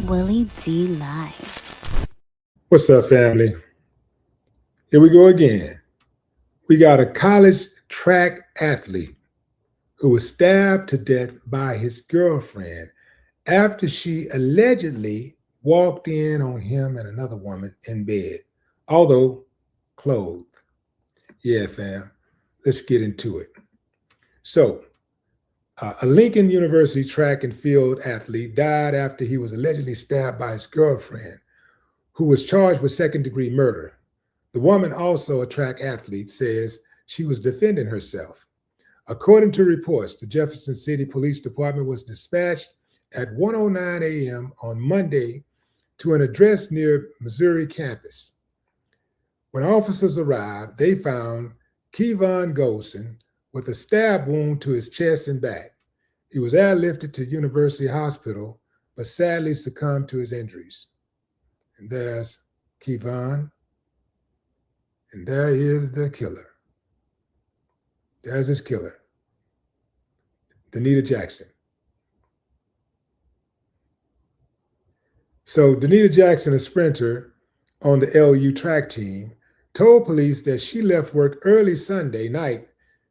Willie D Live. What's up, family? Here we go again. We got a college track athlete who was stabbed to death by his girlfriend after she allegedly walked in on him and another woman in bed, although clothed. Yeah, fam, let's get into it. So, a Lincoln University track and field athlete died after he was allegedly stabbed by his girlfriend, who was charged with second-degree murder. The woman, also a track athlete, says she was defending herself. According to reports, the Jefferson City Police Department was dispatched at 1:09 a.m. on Monday to an address near Missouri campus. When officers arrived, they found Kevaughn Goldson with a stab wound to his chest and back. He was airlifted to University Hospital, but sadly succumbed to his injuries. And there's Kevaughn, and there is the killer. There's his killer, Denita Jackson. So Denita Jackson, a sprinter on the LU track team, told police that she left work early Sunday night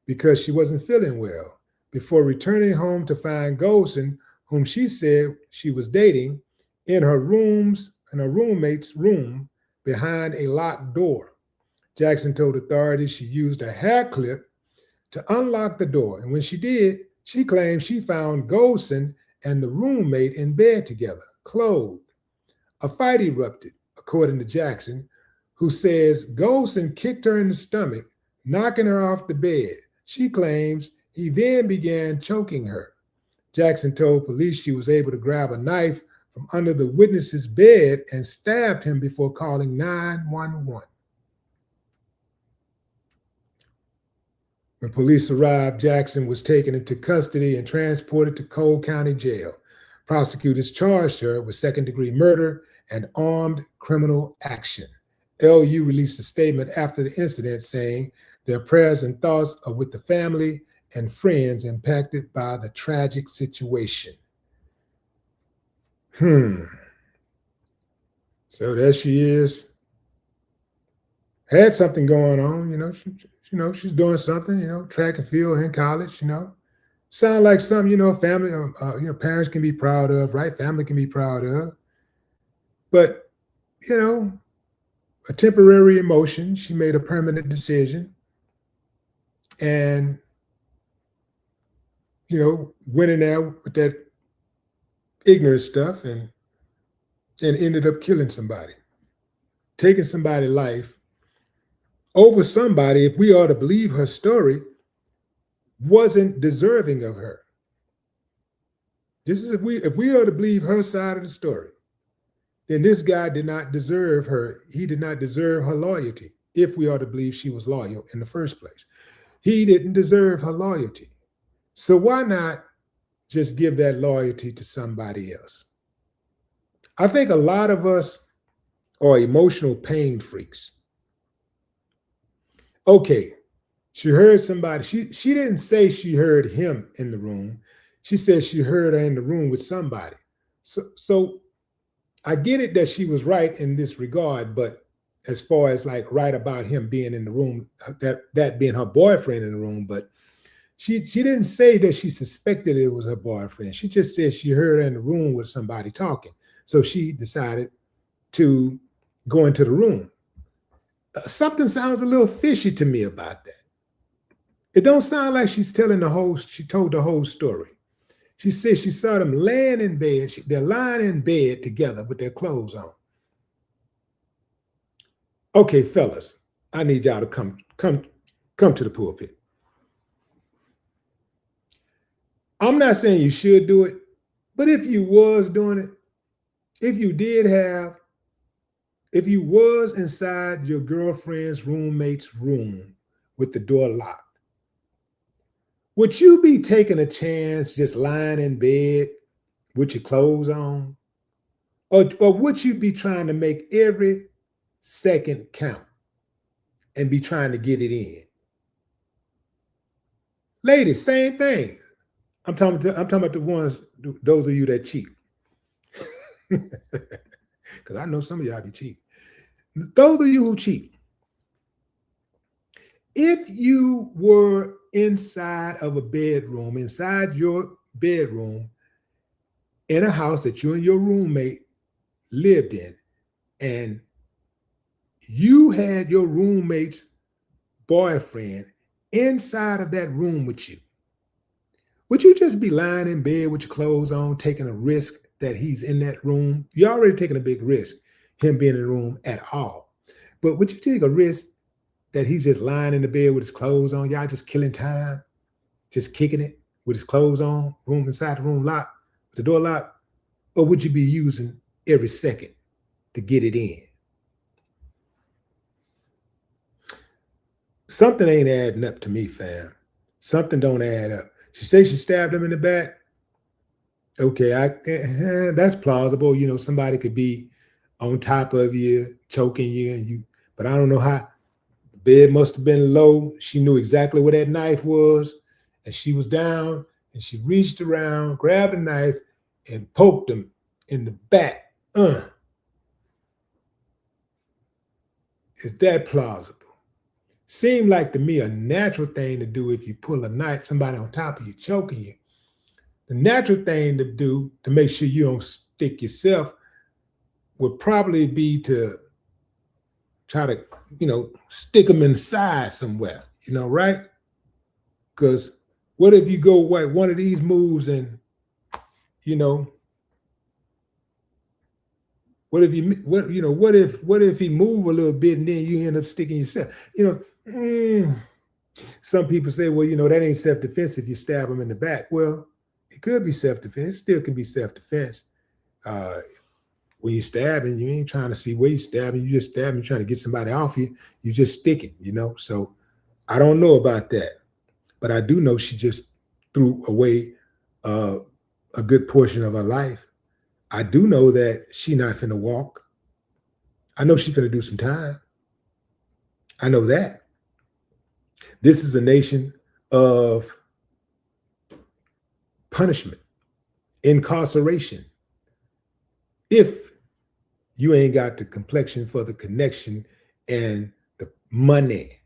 because she wasn't feeling well, before returning home to find Goldson, whom she said she was dating, in her roommate's room behind a locked door. Jackson told authorities she used a hair clip to unlock the door, and when she did, she claimed she found Goldson and the roommate in bed together, clothed. A fight erupted, according to Jackson, who says Goldson kicked her in the stomach, knocking her off the bed. She claims he then began choking her. Jackson told police she was able to grab a knife from under the witness's bed and stabbed him before calling 911. When police arrived, Jackson was taken into custody and transported to Cole County Jail. Prosecutors charged her with second-degree murder and armed criminal action. LU released a statement after the incident saying their prayers and thoughts are with the family and friends impacted by the tragic situation. So there she is. Had something going on, she's doing something, track and field in college, Sound like something, family, parents can be proud of, right? Family can be proud of. But, a temporary emotion. She made a permanent decision and, went in there with that ignorant stuff and ended up killing somebody, taking somebody's life over somebody, if we are to believe her story, wasn't deserving of her. This is if we are to believe her side of the story, then this guy did not deserve her. He did not deserve her loyalty, if we are to believe she was loyal in the first place. He didn't deserve her loyalty. So why not just give that loyalty to somebody else? I think a lot of us are emotional pain freaks. Okay, she heard somebody. She didn't say she heard him in the room. She said she heard her in the room with somebody. So I get it that she was right in this regard, but as far as like right about him being in the room, that being her boyfriend in the room, but she didn't say that she suspected it was her boyfriend. She just said she heard her in the room with somebody talking. So she decided to go into the room. Something sounds a little fishy to me about that. It don't sound like she told the whole story. She said she saw them laying in bed. They're lying in bed together with their clothes on. Okay, fellas, I need y'all to come to the pulpit. I'm not saying you should do it, but if you was doing it, if you was inside your girlfriend's roommate's room with the door locked, would you be taking a chance just lying in bed with your clothes on? Or would you be trying to make every second count and be trying to get it in? Ladies, same thing. I'm talking about the ones, those of you that cheat. Because I know some of y'all be cheating. Those of you who cheat, if you were inside of a bedroom, inside your bedroom, in a house that you and your roommate lived in, and you had your roommate's boyfriend inside of that room with you, would you just be lying in bed with your clothes on, taking a risk that he's in that room? You're already taking a big risk, him being in the room at all. But would you take a risk that he's just lying in the bed with his clothes on, y'all just killing time, just kicking it with his clothes on, room inside the room locked, with the door locked? Or would you be using every second to get it in? Something ain't adding up to me, fam. Something don't add up. She says she stabbed him in the back. Okay, that's plausible. You know, somebody could be on top of you, choking you, but I don't know how. The bed must have been low. She knew exactly where that knife was, and she was down, and she reached around, grabbed a knife, and poked him in the back. Is that plausible? Seemed like to me a natural thing to do if you pull a knife, somebody on top of you choking you. The natural thing to do to make sure you don't stick yourself would probably be to try to, stick them in the side somewhere, right? Because what if you go one of these moves and, what if he move a little bit and then you end up sticking yourself? Some people say, well, that ain't self-defense if you stab him in the back. Well, it could be self-defense. It still can be self-defense. When you're stabbing, you ain't trying to see where you're stabbing. You just stabbing, you're trying to get somebody off you. You just sticking, So I don't know about that. But I do know she just threw away a good portion of her life. I do know that she not finna walk. I know she finna do some time. I know that. This is a nation of punishment, incarceration. If you ain't got the complexion for the connection and the money,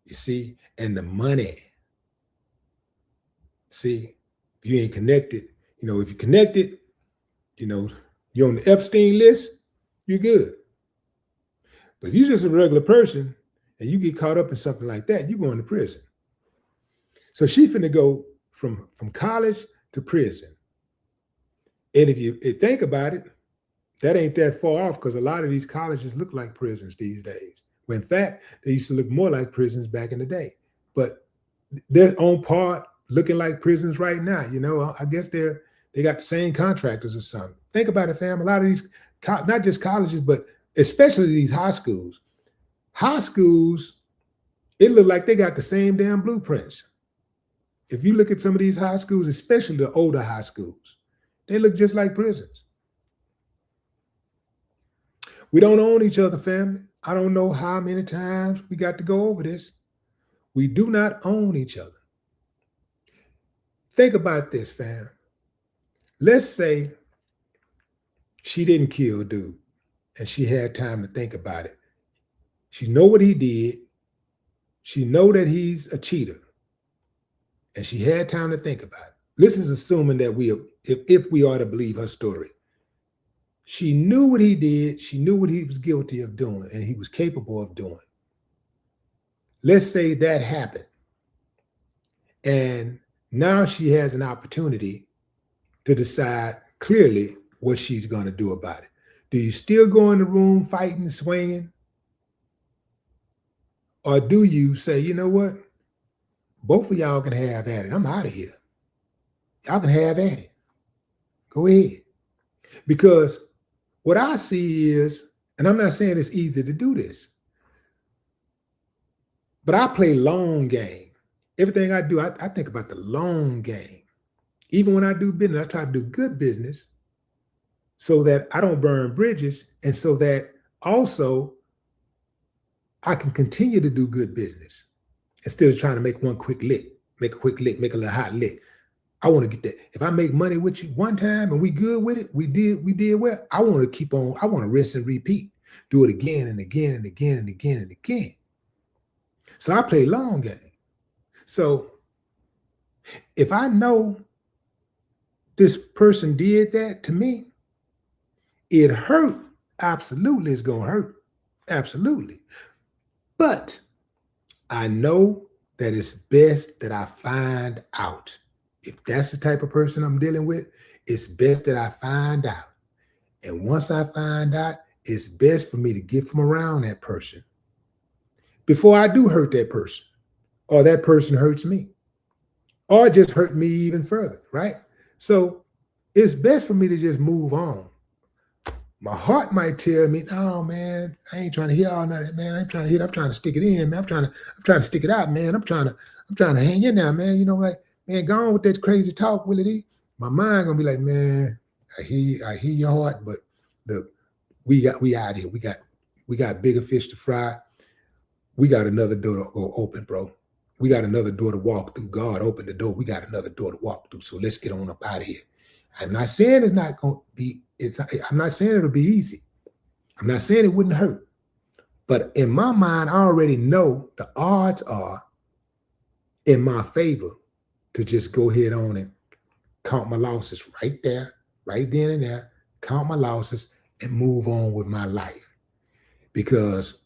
you see, and the money. See, if you ain't connected, if you're connected, you're on the Epstein list, you're good. But if you're just a regular person and you get caught up in something like that, you're going to prison. So she finna go from college to prison. And if you think about it, that ain't that far off, because a lot of these colleges look like prisons these days. When in fact, they used to look more like prisons back in the day. But they're on par looking like prisons right now. I guess they got the same contractors or something. Think about it, fam. A lot of these, not just colleges, but especially these high schools. High schools, it look like they got the same damn blueprints. If you look at some of these high schools, especially the older high schools, they look just like prisons. We don't own each other, family. I don't know how many times we got to go over this. We do not own each other. Think about this, fam. Let's say she didn't kill dude and she had time to think about it. She know what he did. She know that he's a cheater. And she had time to think about it. This is assuming that if we are to believe her story. She knew what he did. She knew what he was guilty of doing and he was capable of doing. Let's say that happened. And now she has an opportunity to decide clearly what she's going to do about it. Do you still go in the room fighting, swinging? Or do you say, you know what? Both of y'all can have at it. I'm out of here. Y'all can have at it. Go ahead. Because what I see is, and I'm not saying it's easy to do this, but I play long game. Everything I do, I think about the long game. Even when I do business, I try to do good business so that I don't burn bridges, and so that also I can continue to do good business instead of trying to make one quick lick, make a little hot lick. I want to get that. If I make money with you one time and we good with it, we did well. I want to keep on. I want to rinse and repeat. Do it again and again and again and again and again. So I play long game. So if I know this person did that to me, it hurt. Absolutely, it's gonna hurt. Absolutely. But I know that it's best that I find out. If that's the type of person I'm dealing with, it's best that I find out. And once I find out, it's best for me to get from around that person before I do hurt that person, or that person hurts me, or just hurt me even further, right? So it's best for me to just move on. My heart might tell me, "Oh man, I ain't trying to hear all that, man. I ain't trying to hear. I'm trying to stick it in, man. I'm trying to stick it out, man. I'm trying to hang in there, man. You know, like, man, go on with that crazy talk, Willie D." My mind gonna be like, "Man, I hear your heart, but look, we out here. We got bigger fish to fry. We got another door to go open, bro. We got another door to walk through. God opened the door. We got another door to walk through. So let's get on up out of here." I'm not saying it's not going to be. I'm not saying it'll be easy. I'm not saying it wouldn't hurt. But in my mind, I already know the odds are in my favor to just go ahead on and count my losses right there, right then and there, count my losses and move on with my life. Because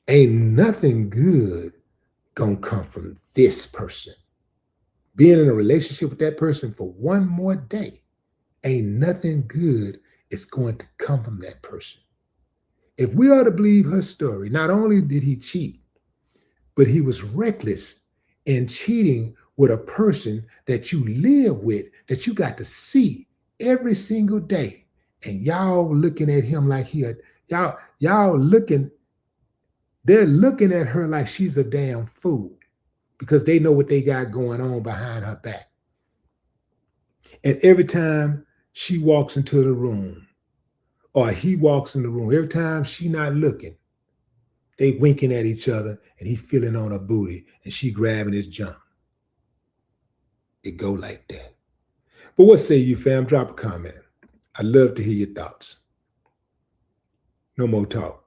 ain't nothing good gonna come from this person. Being in a relationship with that person for one more day, ain't nothing good is going to come from that person. If we are to believe her story, not only did he cheat, but he was reckless in cheating with a person that you live with, that you got to see every single day. And y'all looking at him like y'all looking, they're looking at her like she's a damn fool because they know what they got going on behind her back. And every time she walks into the room, or he walks in the room, every time she not looking, they winking at each other and he feeling on her booty and she grabbing his junk. It go like that. But what say you, fam? Drop a comment. I'd love to hear your thoughts. No more talk.